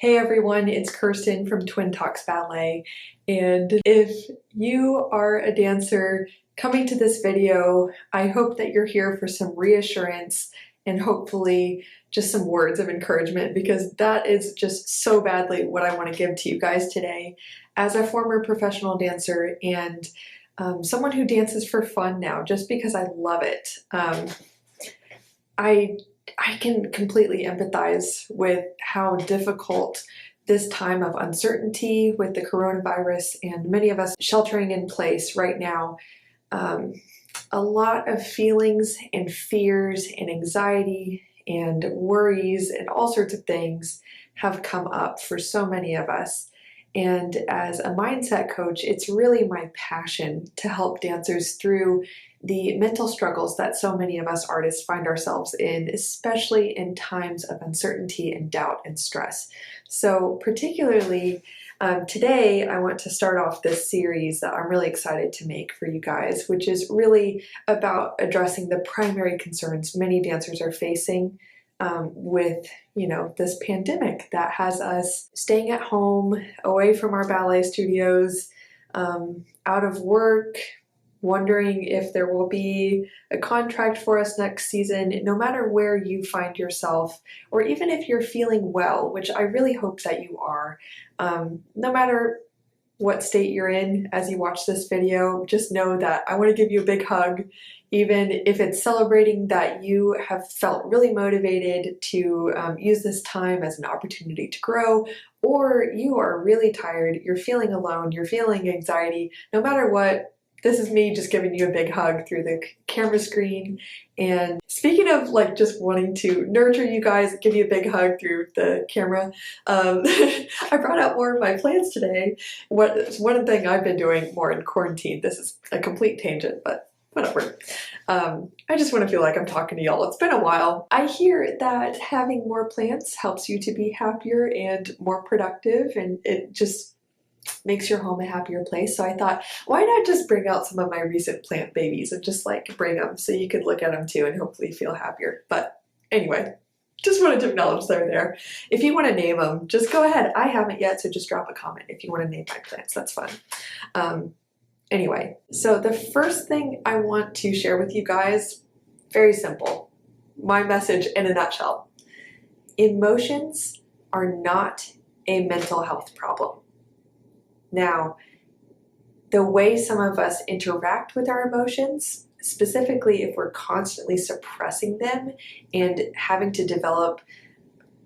Hey everyone, it's Kirsten from Twin Talks Ballet, and if you are a dancer coming to this video, I hope that you're here for some reassurance and hopefully just some words of encouragement, because that is just so badly what I want to give to you guys today. As a former professional dancer and someone who dances for fun now, just because I love it, I can completely empathize with how difficult this time of uncertainty with the coronavirus and many of us sheltering in place right now, a lot of feelings and fears and anxiety and worries and all sorts of things have come up for so many of us. And as a mindset coach, it's really my passion to help dancers through the mental struggles that so many of us artists find ourselves in, especially in times of uncertainty and doubt and stress. So particularly today, I want to start off this series that I'm really excited to make for you guys, which is really about addressing the primary concerns many dancers are facing with, this pandemic that has us staying at home, away from our ballet studios, out of work, wondering if there will be a contract for us next season. No matter where you find yourself, or even if you're feeling well, which I really hope that you are, no matter what state you're in as you watch this video, just know that I want to give you a big hug, even if it's celebrating that you have felt really motivated to use this time as an opportunity to grow, or you are really tired, you're feeling alone, you're feeling anxiety. No matter what, this is me just giving you a big hug through the camera screen. And speaking of just wanting to nurture you guys, give you a big hug through the camera, I brought out more of my plans today. One thing I've been doing more in quarantine, this is a complete tangent, but whatever. I just want to feel like I'm talking to y'all. It's been a while. I hear that having more plants helps you to be happier and more productive, and it just makes your home a happier place. So I thought, why not just bring out some of my recent plant babies and just bring them so you could look at them too and hopefully feel happier. But anyway, just wanted to acknowledge they're there. If you want to name them, just go ahead. I haven't yet, so just drop a comment if you want to name my plants. That's fun. Anyway, so the first thing I want to share with you guys, very simple. My message in a nutshell. Emotions are not a mental health problem. Now, the way some of us interact with our emotions, specifically if we're constantly suppressing them and having to develop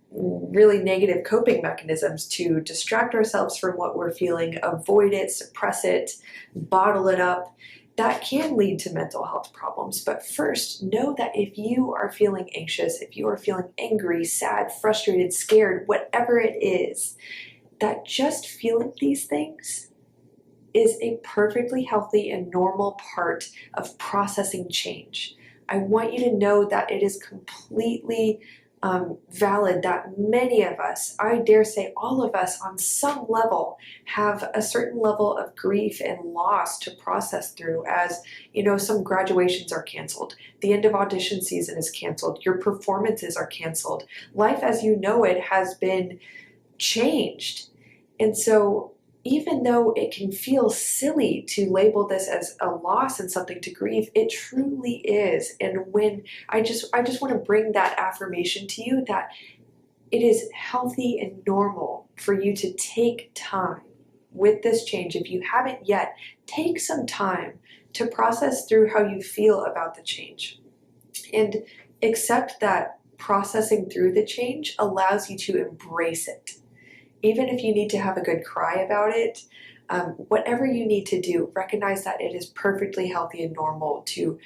really negative coping mechanisms to distract ourselves from what we're feeling, avoid it, suppress it, bottle it up, that can lead to mental health problems. But first, know that if you are feeling anxious, if you are feeling angry, sad, frustrated, scared, whatever it is, that just feeling these things is a perfectly healthy and normal part of processing change. I want you to know that it is completely valid that many of us, I dare say all of us on some level, have a certain level of grief and loss to process through. As some graduations are canceled, the end of audition season is canceled, your performances are canceled, life as you know it has been changed. And so even though it can feel silly to label this as a loss and something to grieve, it truly is. And when I just want to bring that affirmation to you that it is healthy and normal for you to take time with this change. If you haven't yet, take some time to process through how you feel about the change, and accept that processing through the change allows you to embrace it. Even if you need to have a good cry about it, whatever you need to do, recognize that it is perfectly healthy and normal to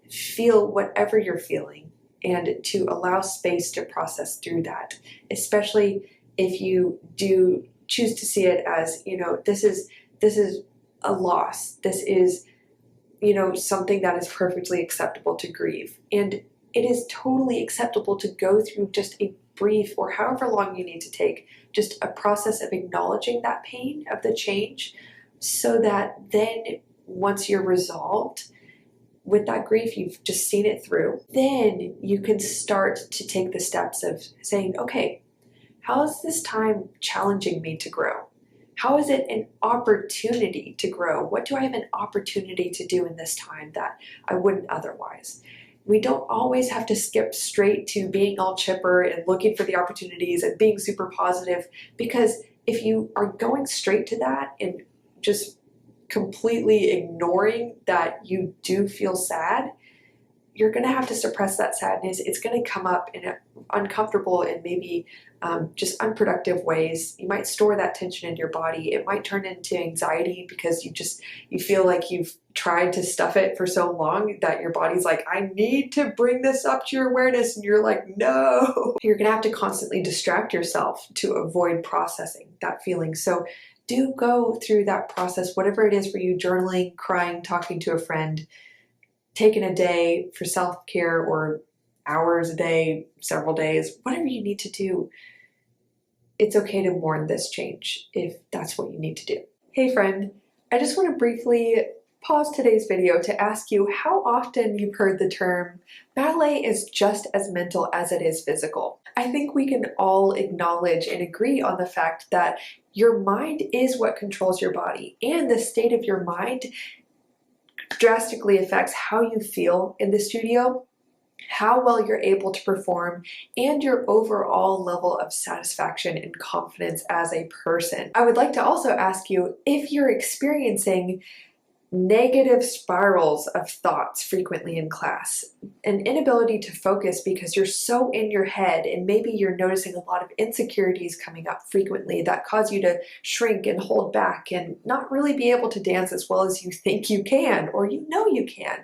feel whatever you're feeling and to allow space to process through that, especially if you do choose to see it as, this is a loss. This is, something that is perfectly acceptable to grieve. And it is totally acceptable to go through just a brief, or however long you need to take, just a process of acknowledging that pain of the change, so that then once you're resolved with that grief, you've just seen it through, then you can start to take the steps of saying, okay, How is this time challenging me to grow? How is it an opportunity to grow? What do I have an opportunity to do in this time that I wouldn't otherwise? We don't always have to skip straight to being all chipper and looking for the opportunities and being super positive, because if you are going straight to that and just completely ignoring that you do feel sad, you're going to have to suppress that sadness. It's going to come up in uncomfortable and maybe just unproductive ways. You might store that tension in your body. It might turn into anxiety because you feel like you've tried to stuff it for so long that your body's like, I need to bring this up to your awareness. And you're like, no. You're going to have to constantly distract yourself to avoid processing that feeling. So do go through that process, whatever it is for you, journaling, crying, talking to a friend, taking a day for self-care or hours a day, several days, whatever you need to do. It's okay to mourn this change if that's what you need to do. Hey friend, I just want to briefly pause today's video to ask you how often you've heard the term, ballet is just as mental as it is physical. I think we can all acknowledge and agree on the fact that your mind is what controls your body, and the state of your mind drastically affects how you feel in the studio, how well you're able to perform, and your overall level of satisfaction and confidence as a person. I would like to also ask you if you're experiencing negative spirals of thoughts frequently in class, an inability to focus because you're so in your head, and maybe you're noticing a lot of insecurities coming up frequently that cause you to shrink and hold back and not really be able to dance as well as you think you can or you know you can.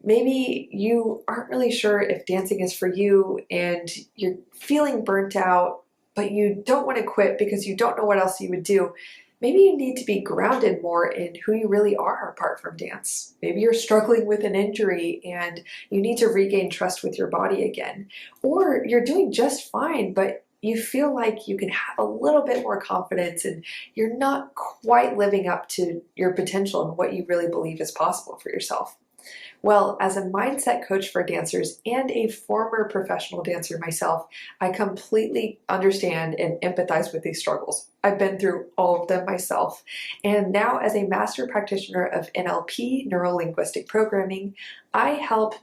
Maybe you aren't really sure if dancing is for you and you're feeling burnt out, but you don't want to quit because you don't know what else you would do. Maybe you need to be grounded more in who you really are apart from dance. Maybe you're struggling with an injury and you need to regain trust with your body again. Or you're doing just fine, but you feel like you can have a little bit more confidence and you're not quite living up to your potential and what you really believe is possible for yourself. Well, as a mindset coach for dancers and a former professional dancer myself, I completely understand and empathize with these struggles. I've been through all of them myself. And now as a master practitioner of NLP, neuro-linguistic programming, I help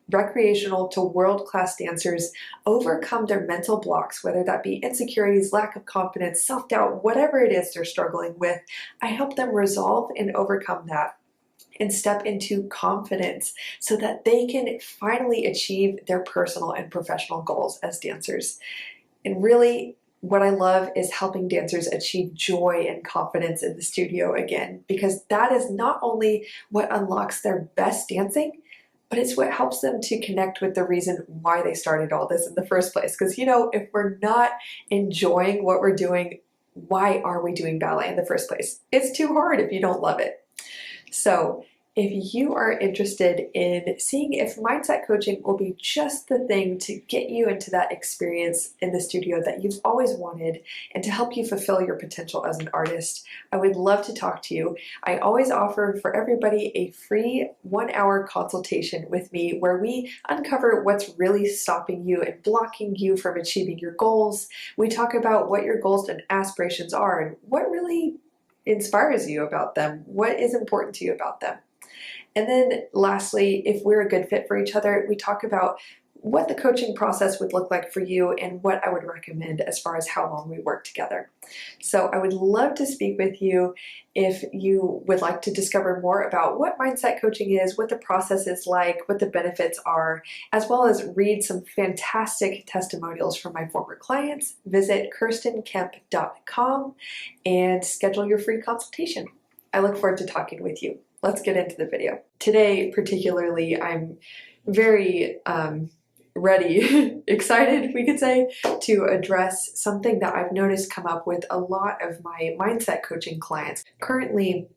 recreational to world-class dancers overcome their mental blocks, whether that be insecurities, lack of confidence, self-doubt, whatever it is they're struggling with. I help them resolve and overcome that and step into confidence so that they can finally achieve their personal and professional goals as dancers. And really, what I love is helping dancers achieve joy and confidence in the studio again, because that is not only what unlocks their best dancing, but it's what helps them to connect with the reason why they started all this in the first place. Because, you know, if we're not enjoying what we're doing, why are we doing ballet in the first place? It's too hard if you don't love it. So if you are interested in seeing if mindset coaching will be just the thing to get you into that experience in the studio that you've always wanted and to help you fulfill your potential as an artist, I would love to talk to you. I always offer for everybody a free 1-hour consultation with me where we uncover what's really stopping you and blocking you from achieving your goals. We talk about what your goals and aspirations are and what really inspires you about them, what is important to you about them. And then lastly, if we're a good fit for each other, we talk about what the coaching process would look like for you and what I would recommend as far as how long we work together. So I would love to speak with you if you would like to discover more about what mindset coaching is, what the process is like, what the benefits are, as well as read some fantastic testimonials from my former clients. Visit kirstenkemp.com and schedule your free consultation. I look forward to talking with you. Let's get into the video. Today, particularly, I'm very ready, excited, we could say, to address something that I've noticed come up with a lot of my mindset coaching clients. Currently,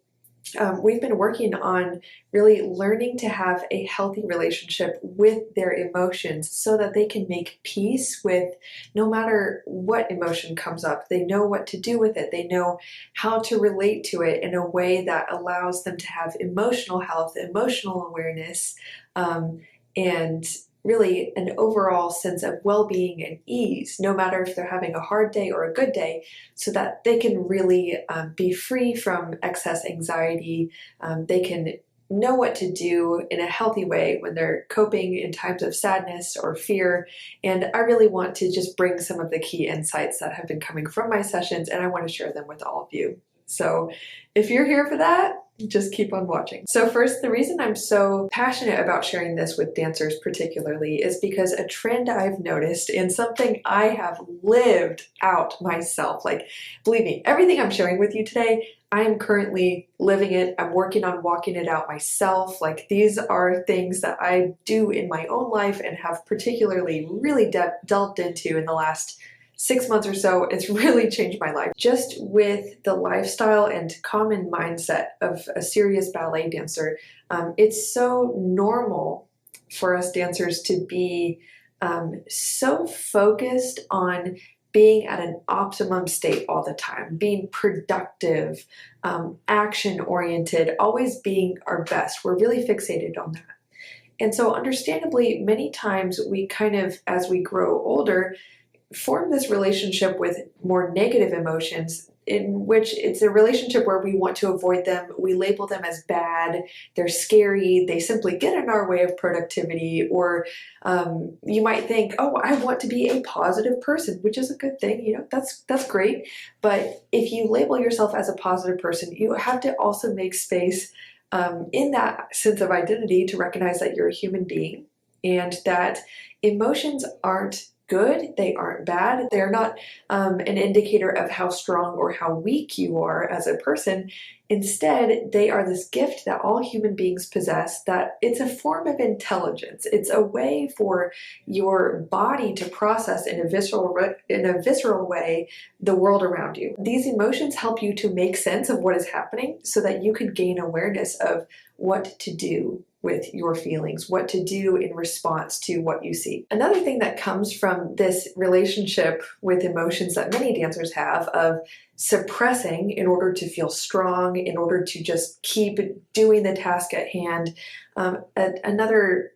we've been working on really learning to have a healthy relationship with their emotions so that they can make peace with no matter what emotion comes up. They know what to do with it. They know how to relate to it in a way that allows them to have emotional health, emotional awareness, and really an overall sense of well-being and ease, no matter if they're having a hard day or a good day, so that they can really be free from excess anxiety. They can know what to do in a healthy way when they're coping in times of sadness or fear. And I really want to just bring some of the key insights that have been coming from my sessions, and I want to share them with all of you. So if you're here for that, just keep on watching. So first, the reason I'm so passionate about sharing this with dancers particularly is because a trend I've noticed and something I have lived out myself. Like, believe me, everything I'm sharing with you today, I am currently living it. I'm working on walking it out myself. Like, these are things that I do in my own life and have particularly really delved into in the last 6 months or so. It's really changed my life. Just with the lifestyle and common mindset of a serious ballet dancer, it's so normal for us dancers to be so focused on being at an optimum state all the time, being productive, action-oriented, always being our best. We're really fixated on that. And so understandably, many times we kind of, as we grow older, form this relationship with more negative emotions, in which it's a relationship where we want to avoid them. We label them as bad, they're scary, they simply get in our way of productivity. Or you might think, oh, I want to be a positive person, which is a good thing, you know, that's great. But if you label yourself as a positive person, you have to also make space in that sense of identity to recognize that you're a human being and that emotions aren't good, they aren't bad, they're not an indicator of how strong or how weak you are as a person. Instead, they are this gift that all human beings possess, that it's a form of intelligence. It's a way for your body to process in a visceral way the world around you. These emotions help you to make sense of what is happening so that you can gain awareness of what to do with your feelings, what to do in response to what you see. Another thing that comes from this relationship with emotions that many dancers have of suppressing in order to feel strong, in order to just keep doing the task at hand, another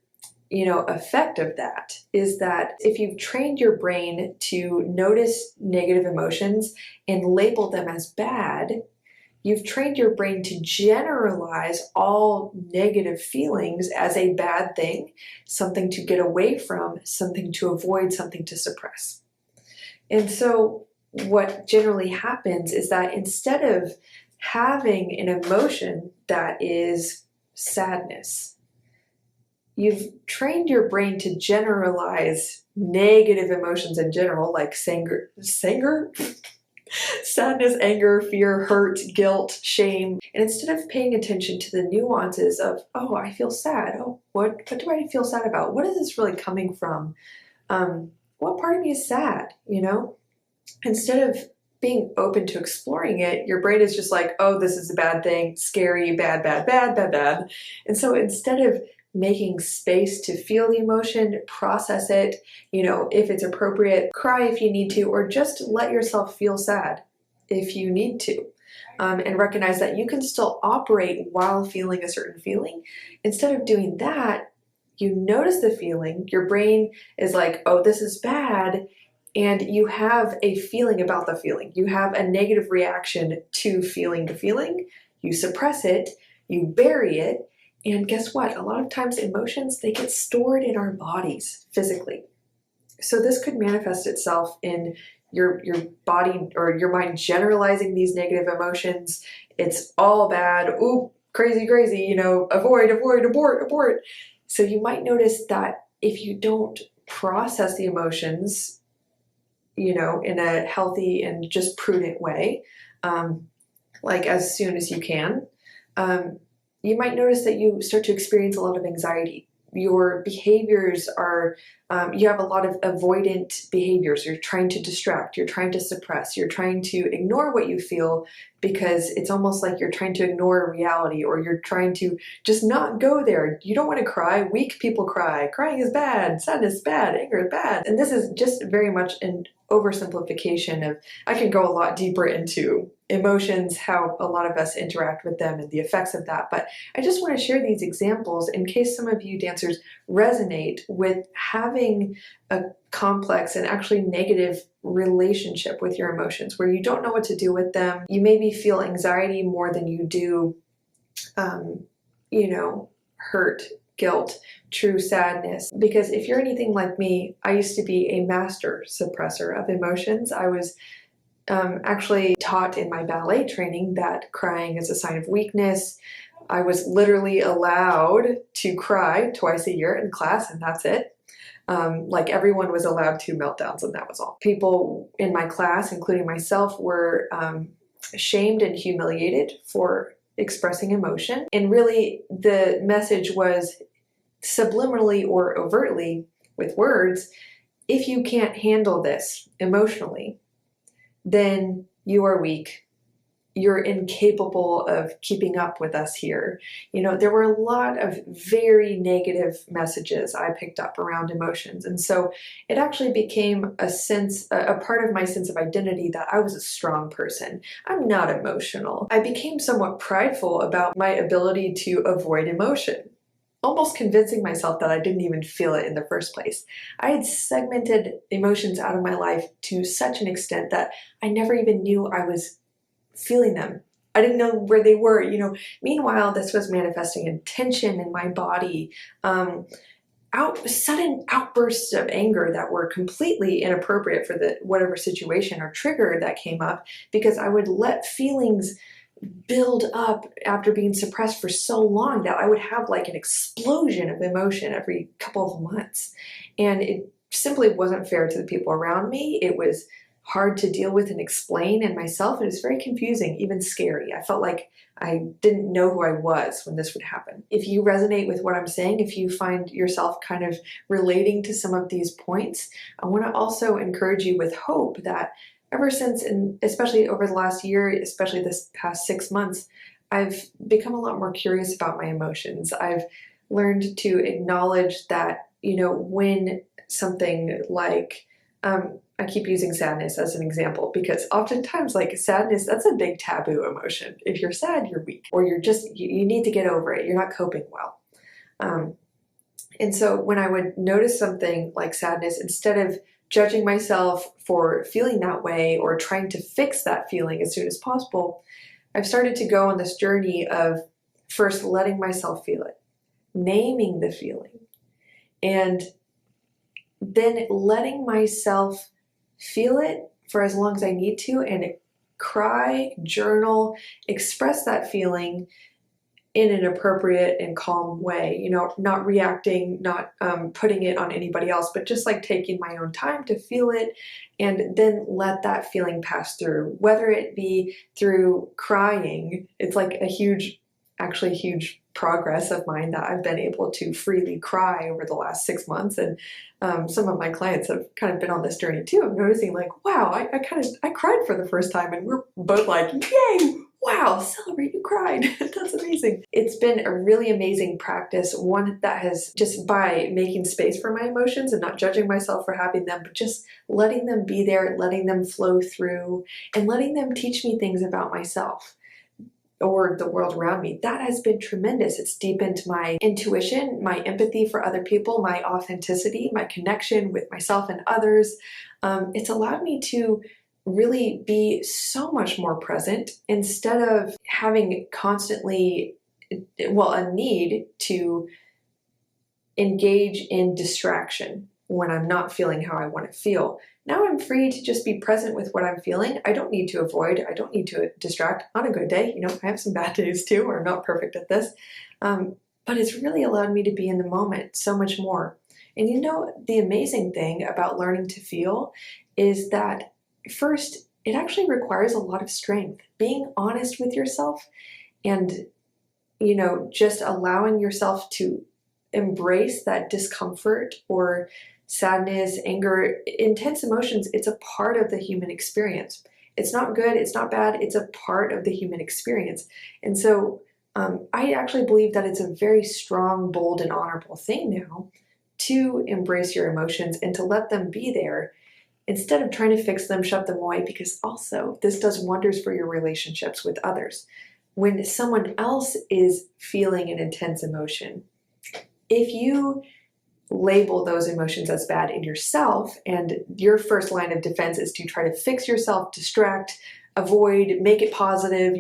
effect of that is that if you've trained your brain to notice negative emotions and label them as bad, you've trained your brain to generalize all negative feelings as a bad thing, something to get away from, something to avoid, something to suppress. And so what generally happens is that instead of having an emotion that is sadness, you've trained your brain to generalize negative emotions in general, like sadness, anger, fear, hurt, guilt, shame. And instead of paying attention to the nuances of, oh, I feel sad. Oh, what do I feel sad about? What is this really coming from? What part of me is sad, Instead of being open to exploring it, your brain is just like, oh, this is a bad thing, scary, bad, bad, bad, bad, bad. And so instead of making space to feel the emotion, process it, if it's appropriate, cry if you need to, or just let yourself feel sad if you need to. And recognize that you can still operate while feeling a certain feeling. Instead of doing that, you notice the feeling, your brain is like, oh, this is bad, and you have a feeling about the feeling. You have a negative reaction to feeling the feeling, you suppress it, you bury it. And guess what? A lot of times emotions, they get stored in our bodies physically. So this could manifest itself in your body or your mind generalizing these negative emotions. It's all bad. Ooh, crazy, avoid, abort. So you might notice that if you don't process the emotions, in a healthy and just prudent way, like as soon as you can, you might notice that you start to experience a lot of anxiety. Your behaviors are, you have a lot of avoidant behaviors. You're trying to distract, you're trying to suppress, you're trying to ignore what you feel because it's almost like you're trying to ignore reality, or you're trying to just not go there. You don't want to cry. Weak people cry. Crying is bad. Sadness is bad. Anger is bad. And this is just very much oversimplification of, I can go a lot deeper into emotions, how a lot of us interact with them and the effects of that. But I just want to share these examples in case some of you dancers resonate with having a complex and actually negative relationship with your emotions, where you don't know what to do with them. You maybe feel anxiety more than you do, hurt, guilt, true sadness. Because if you're anything like me, I used to be a master suppressor of emotions. I was actually taught in my ballet training that crying is a sign of weakness. I was literally allowed to cry twice a year in class, and that's it. Like everyone was allowed 2 meltdowns, and that was all. People in my class, including myself, were shamed and humiliated for expressing emotion. And really, the message was subliminally or overtly with words, if you can't handle this emotionally, then you are weak. You're incapable of keeping up with us here. There were a lot of very negative messages I picked up around emotions. And so it actually became a part of my sense of identity that I was a strong person. I'm not emotional. I became somewhat prideful about my ability to avoid emotion, almost convincing myself that I didn't even feel it in the first place. I had segmented emotions out of my life to such an extent that I never even knew I was feeling them. I didn't know where they were. Meanwhile, this was manifesting in tension in my body, sudden outbursts of anger that were completely inappropriate for whatever situation or trigger that came up, because I would let feelings build up after being suppressed for so long that I would have like an explosion of emotion every couple of months. And it simply wasn't fair to the people around me. It was hard to deal with and explain, and myself, it was very confusing, even scary. I felt like I didn't know who I was when this would happen. If you resonate with what I'm saying, if you find yourself kind of relating to some of these points, I want to also encourage you with hope that ever since, and especially over the last year, especially this past 6 months, I've become a lot more curious about my emotions. I've learned to acknowledge that, when something like, I keep using sadness as an example, because oftentimes, like, sadness, that's a big taboo emotion. If you're sad, you're weak, or you need to get over it. You're not coping well. And so when I would notice something like sadness, instead of judging myself for feeling that way or trying to fix that feeling as soon as possible, I've started to go on this journey of first letting myself feel it, naming the feeling, and then letting myself feel it for as long as I need to, and cry, journal, express that feeling in an appropriate and calm way, not reacting, not putting it on anybody else, but just like taking my own time to feel it, and then let that feeling pass through, whether it be through crying. It's like a huge progress of mine that I've been able to freely cry over the last 6 months. And some of my clients have kind of been on this journey too, of noticing like, wow, I cried for the first time, and we're both like, yay, wow, celebrate, you cried. That's amazing. It's been a really amazing practice, one that has, just by making space for my emotions and not judging myself for having them, but just letting them be there, letting them flow through, and letting them teach me things about myself or the world around me. That has been tremendous. It's deepened my intuition, my empathy for other people, my authenticity, my connection with myself and others. It's allowed me to really be so much more present, instead of having constantly, a need to engage in distraction when I'm not feeling how I want to feel. Now I'm free to just be present with what I'm feeling. I don't need to avoid, I don't need to distract. On a good day, I have some bad days too, or I'm not perfect at this. But it's really allowed me to be in the moment so much more. And the amazing thing about learning to feel is that first, it actually requires a lot of strength. Being honest with yourself and, just allowing yourself to embrace that discomfort or sadness, anger, intense emotions. It's a part of the human experience. It's not good, it's not bad, it's a part of the human experience. And so I actually believe that it's a very strong, bold, and honorable thing now to embrace your emotions and to let them be there. instead of trying to fix them, shove them away, because also this does wonders for your relationships with others. When someone else is feeling an intense emotion, if you label those emotions as bad in yourself, and your first line of defense is to try to fix yourself, distract, avoid, make it positive,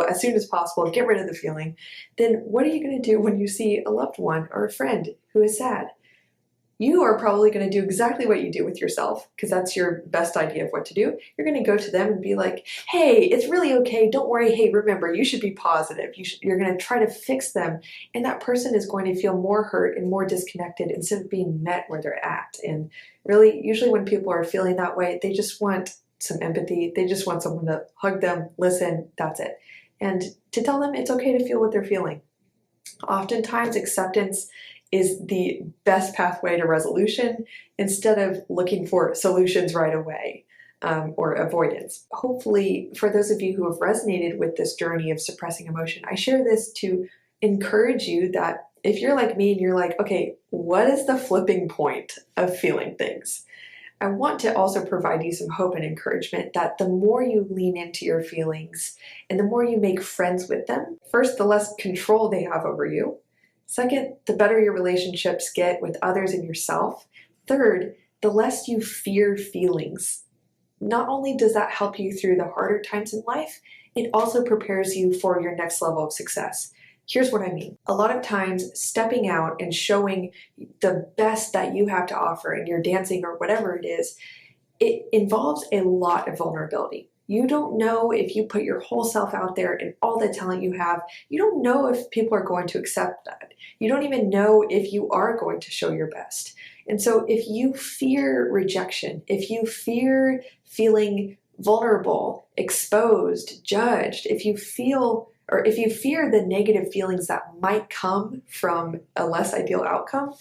as soon as possible, get rid of the feeling, then what are you going to do when you see a loved one or a friend who is sad? You are probably going to do exactly what you do with yourself, because that's your best idea of what to do. You're going to go to them and be like, hey, it's really okay. Don't worry. Hey, remember, you should be positive. You're going to try to fix them. And that person is going to feel more hurt and more disconnected instead of being met where they're at. And really, usually when people are feeling that way, they just want some empathy. They just want someone to hug them, listen, that's it. And to tell them it's okay to feel what they're feeling. Oftentimes, acceptance is the best pathway to resolution instead of looking for solutions right away or avoidance. Hopefully, for those of you who have resonated with this journey of suppressing emotion, I share this to encourage you that if you're like me and you're like, okay, what is the flipping point of feeling things? I want to also provide you some hope and encouragement that the more you lean into your feelings and the more you make friends with them, first, the less control they have over you. Second, the better your relationships get with others and yourself. Third, the less you fear feelings. Not only does that help you through the harder times in life, it also prepares you for your next level of success. Here's what I mean. A lot of times, stepping out and showing the best that you have to offer in your dancing or whatever it is, it involves a lot of vulnerability. You don't know if you put your whole self out there and all the talent you have, you don't know if people are going to accept that. You don't even know if you are going to show your best. And so if you fear rejection, if you fear feeling vulnerable, exposed, judged, if you fear the negative feelings that might come from a less ideal outcome,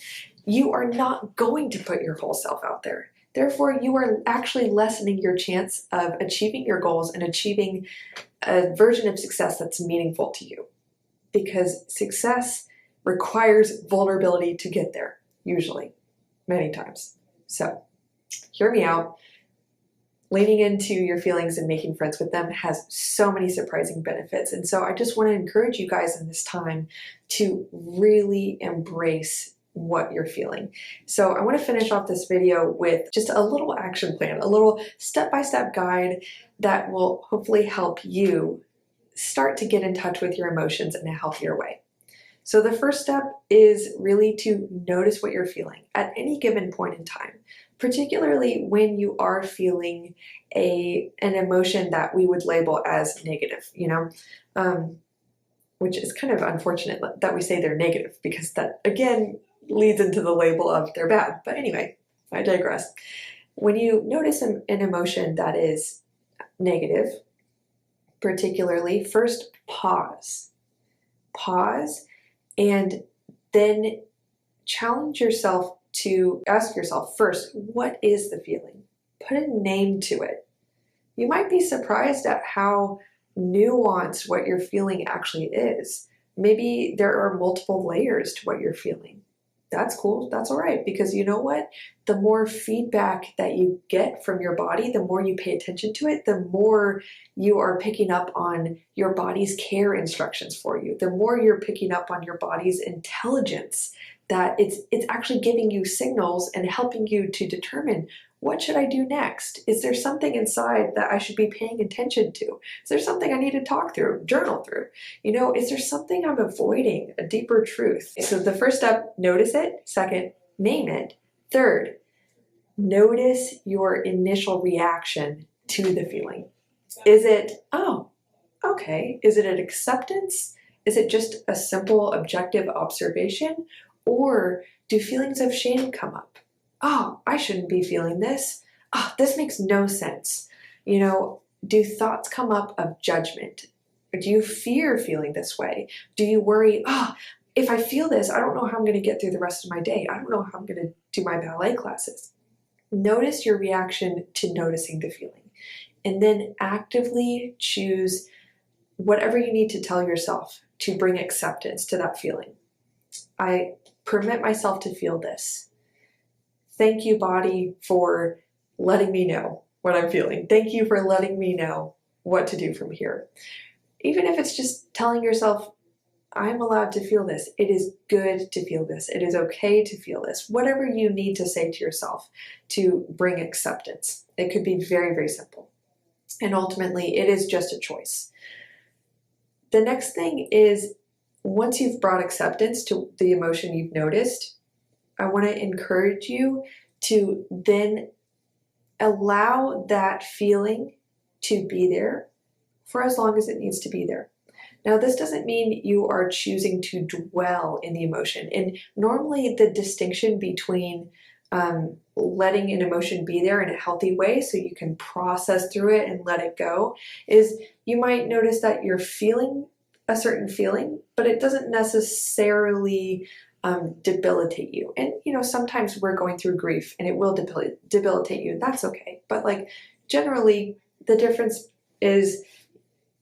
you are not going to put your whole self out there. Therefore, you are actually lessening your chance of achieving your goals and achieving a version of success that's meaningful to you. Because success requires vulnerability to get there, usually, many times. So, hear me out. Leaning into your feelings and making friends with them has so many surprising benefits. And so I just want to encourage you guys in this time to really embrace what you're feeling. So I want to finish off this video with just a little action plan, a little step-by-step guide that will hopefully help you start to get in touch with your emotions in a healthier way. So the first step is really to notice what you're feeling at any given point in time, particularly when you are feeling an emotion that we would label as negative, which is kind of unfortunate that we say they're negative, because that, again, leads into the label of they're bad. But anyway, I digress. When you notice an emotion that is negative, particularly, first pause. Pause, and then challenge yourself to ask yourself first, what is the feeling? Put a name to it. You might be surprised at how nuanced what you're feeling actually is. Maybe there are multiple layers to what you're feeling. That's cool. That's all right. Because you know what? The more feedback that you get from your body, the more you pay attention to it, the more you are picking up on your body's care instructions for you, the more you're picking up on your body's intelligence, that it's actually giving you signals and helping you to determine, what should I do next? Is there something inside that I should be paying attention to? Is there something I need to talk through, journal through? Is there something I'm avoiding, a deeper truth? So the first step, notice it. Second, name it. Third, notice your initial reaction to the feeling. Is it, oh, okay. Is it an acceptance? Is it just a simple objective observation? Or do feelings of shame come up? Oh, I shouldn't be feeling this. Oh, this makes no sense. Do thoughts come up of judgment? Or do you fear feeling this way? Do you worry, if I feel this, I don't know how I'm going to get through the rest of my day. I don't know how I'm going to do my ballet classes. Notice your reaction to noticing the feeling, and then actively choose whatever you need to tell yourself to bring acceptance to that feeling. I permit myself to feel this. Thank you, body, for letting me know what I'm feeling. Thank you for letting me know what to do from here. Even if it's just telling yourself, I'm allowed to feel this. It is good to feel this. It is okay to feel this. Whatever you need to say to yourself to bring acceptance. It could be very, very simple. And ultimately, it is just a choice. The next thing is, once you've brought acceptance to the emotion you've noticed, I want to encourage you to then allow that feeling to be there for as long as it needs to be there. Now, this doesn't mean you are choosing to dwell in the emotion. And normally the distinction between letting an emotion be there in a healthy way so you can process through it and let it go is you might notice that you're feeling a certain feeling, but it doesn't necessarily debilitate you. And, sometimes we're going through grief and it will debilitate you. That's okay. But generally, the difference is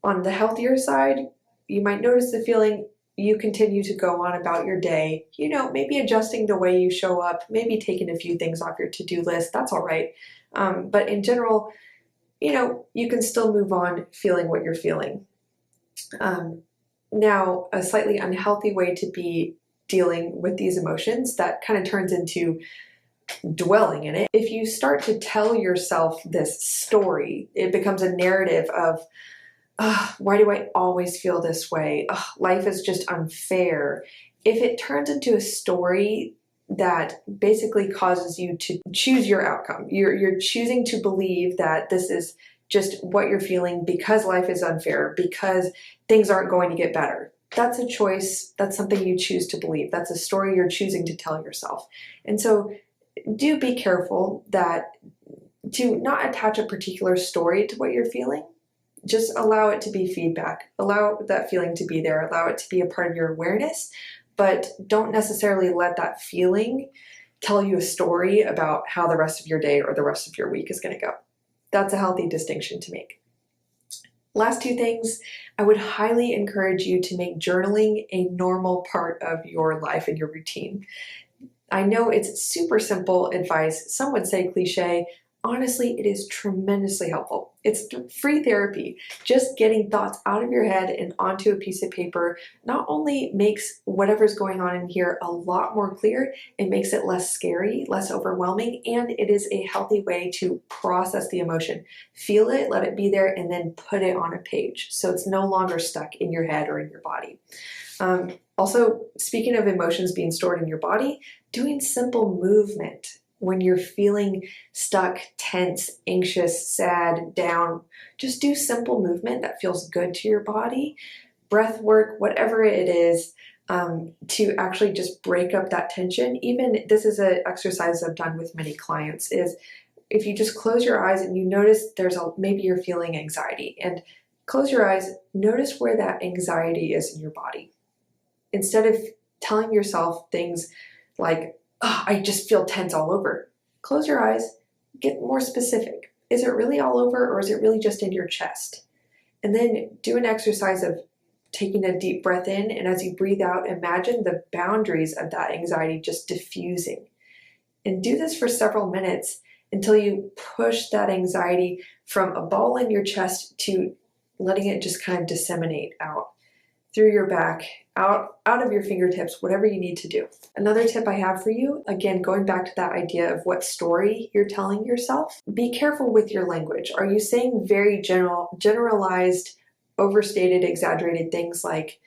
on the healthier side, you might notice the feeling, you continue to go on about your day, maybe adjusting the way you show up, maybe taking a few things off your to-do list, that's all right. But in general, you can still move on feeling what you're feeling. Now, a slightly unhealthy way to be dealing with these emotions that kind of turns into dwelling in it. If you start to tell yourself this story, it becomes a narrative of, why do I always feel this way? Life is just unfair. If it turns into a story that basically causes you to choose your outcome, you're choosing to believe that this is just what you're feeling because life is unfair, because things aren't going to get better. That's a choice. That's something you choose to believe. That's a story you're choosing to tell yourself. And so do be careful to not attach a particular story to what you're feeling. Just allow it to be feedback. Allow that feeling to be there. Allow it to be a part of your awareness, but don't necessarily let that feeling tell you a story about how the rest of your day or the rest of your week is going to go. That's a healthy distinction to make. Last two things, I would highly encourage you to make journaling a normal part of your life and your routine. I know it's super simple advice. Some would say cliche. Honestly, it is tremendously helpful. It's free therapy. Just getting thoughts out of your head and onto a piece of paper not only makes whatever's going on in here a lot more clear, it makes it less scary, less overwhelming, and it is a healthy way to process the emotion. Feel it, let it be there, and then put it on a page so it's no longer stuck in your head or in your body. Also, speaking of emotions being stored in your body, doing simple movement when you're feeling stuck, tense, anxious, sad, down, just do simple movement that feels good to your body, breath work, whatever it is, to actually just break up that tension. Even this is an exercise I've done with many clients, is if you just close your eyes and you notice maybe you're feeling anxiety, and close your eyes, notice where that anxiety is in your body. Instead of telling yourself things like, I just feel tense all over. Close your eyes, get more specific. Is it really all over, or is it really just in your chest? And then do an exercise of taking a deep breath in, and as you breathe out, imagine the boundaries of that anxiety just diffusing. And do this for several minutes until you push that anxiety from a ball in your chest to letting it just kind of disseminate out through your back, out of your fingertips, whatever you need to do. Another tip I have for you, again, going back to that idea of what story you're telling yourself, be careful with your language. Are you saying very generalized, overstated, exaggerated things like,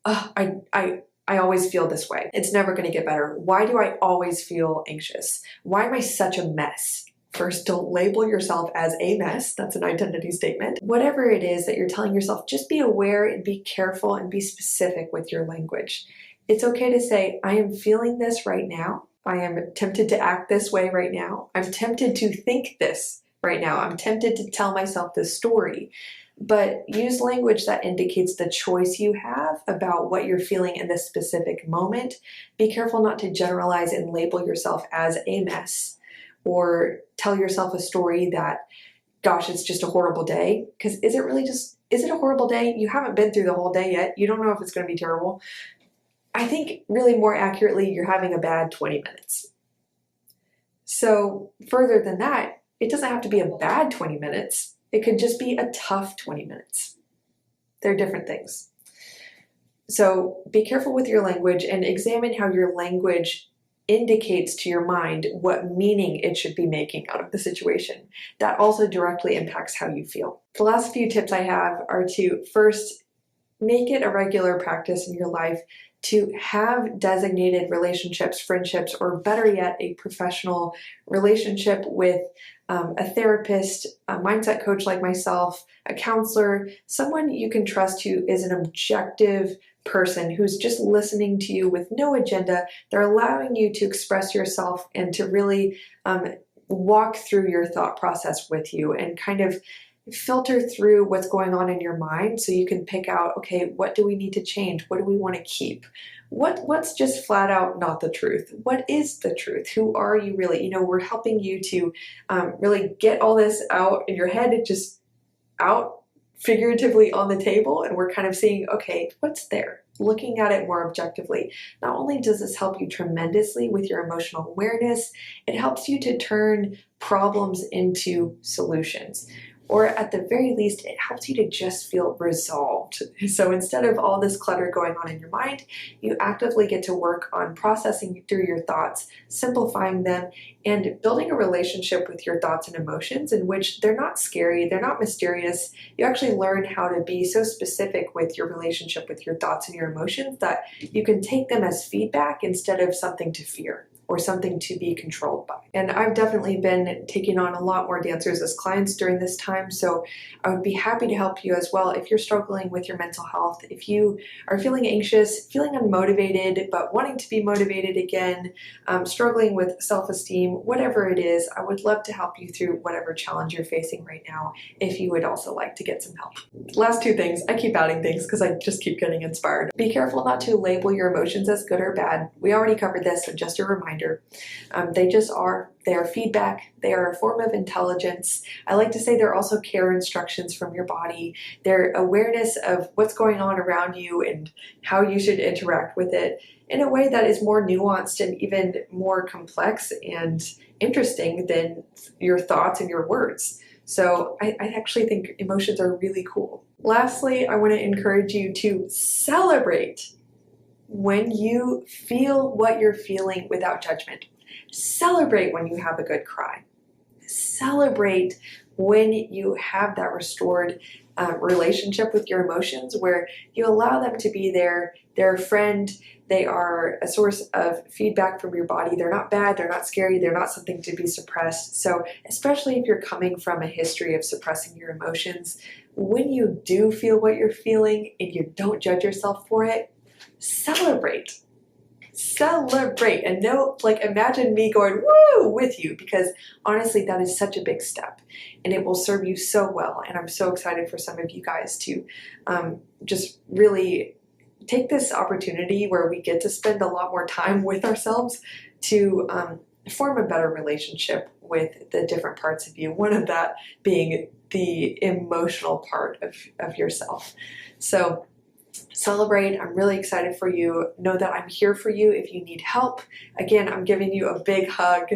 I always feel this way. It's never going to get better. Why do I always feel anxious? Why am I such a mess? First, don't label yourself as a mess. That's an identity statement. Whatever it is that you're telling yourself, just be aware and be careful and be specific with your language. It's okay to say, I am feeling this right now. I am tempted to act this way right now. I'm tempted to think this right now. I'm tempted to tell myself this story. But use language that indicates the choice you have about what you're feeling in this specific moment. Be careful not to generalize and label yourself as a mess, or tell yourself a story that, gosh, it's just a horrible day. Because is it a horrible day? You haven't been through the whole day yet. You don't know if it's going to be terrible. I think really more accurately, you're having a bad 20 minutes. So further than that, It doesn't have to be a bad 20 minutes. It could just be a tough 20 minutes. They're different things. So be careful with your language and examine how your language indicates to your mind what meaning it should be making out of the situation. That also directly impacts how you feel. The last few tips I have are to first make it a regular practice in your life to have designated relationships, friendships, or better yet, a professional relationship with a therapist, a mindset coach like myself, a counselor, someone you can trust who is an objective person who's just listening to you with no agenda. They're allowing you to express yourself and to really walk through your thought process with you and kind of filter through what's going on in your mind so you can pick out, okay, what do we need to change? What do we want to keep? What's just flat out not the truth? What is the truth? Who are you really? You know, we're helping you to really get all this out in your head, just out figuratively on the table, and we're kind of seeing, okay, what's there? Looking at it more objectively. Not only does this help you tremendously with your emotional awareness, it helps you to turn problems into solutions. Or at the very least, it helps you to just feel resolved. So instead of all this clutter going on in your mind, you actively get to work on processing through your thoughts, simplifying them, and building a relationship with your thoughts and emotions in which they're not scary, they're not mysterious. You actually learn how to be so specific with your relationship with your thoughts and your emotions that you can take them as feedback instead of something to fear or something to be controlled by. And I've definitely been taking on a lot more dancers as clients during this time, so I would be happy to help you as well if you're struggling with your mental health, if you are feeling anxious, feeling unmotivated, but wanting to be motivated again, struggling with self-esteem, whatever it is. I would love to help you through whatever challenge you're facing right now if you would also like to get some help. Last two things, I keep adding things because I just keep getting inspired. Be careful not to label your emotions as good or bad. We already covered this, so just a reminder. They just are. They are feedback. They are a form of intelligence. I like to say they're also care instructions from your body. They're awareness of what's going on around you and how you should interact with it in a way that is more nuanced and even more complex and interesting than your thoughts and your words. So I actually think emotions are really cool. Lastly, I want to encourage you to celebrate when you feel what you're feeling without judgment. Celebrate when you have a good cry. Celebrate when you have that restored relationship with your emotions where you allow them to be there. They're a friend. They are a source of feedback from your body. They're not bad. They're not scary. They're not something to be suppressed. So especially if you're coming from a history of suppressing your emotions, when you do feel what you're feeling and you don't judge yourself for it, celebrate. Celebrate. And no, like, imagine me going woo with you, because honestly that is such a big step and it will serve you so well. And I'm so excited for some of you guys to just really take this opportunity where we get to spend a lot more time with ourselves to form a better relationship with the different parts of you. One of that being the emotional part of yourself. So celebrate. I'm really excited for you. Know that I'm here for you if you need help. Again, I'm giving you a big hug,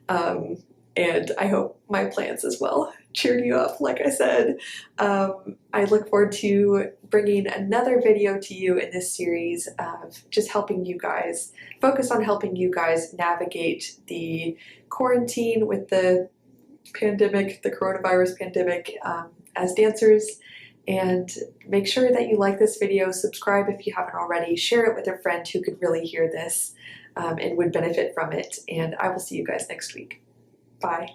and I hope my plans as well cheered you up, like I said. I look forward to bringing another video to you in this series of just helping you guys, focus on helping you guys navigate the quarantine with the pandemic, the coronavirus pandemic, as dancers. And make sure that you like this video, subscribe if you haven't already, share it with a friend who could really hear this and would benefit from it. And I will see you guys next week. Bye.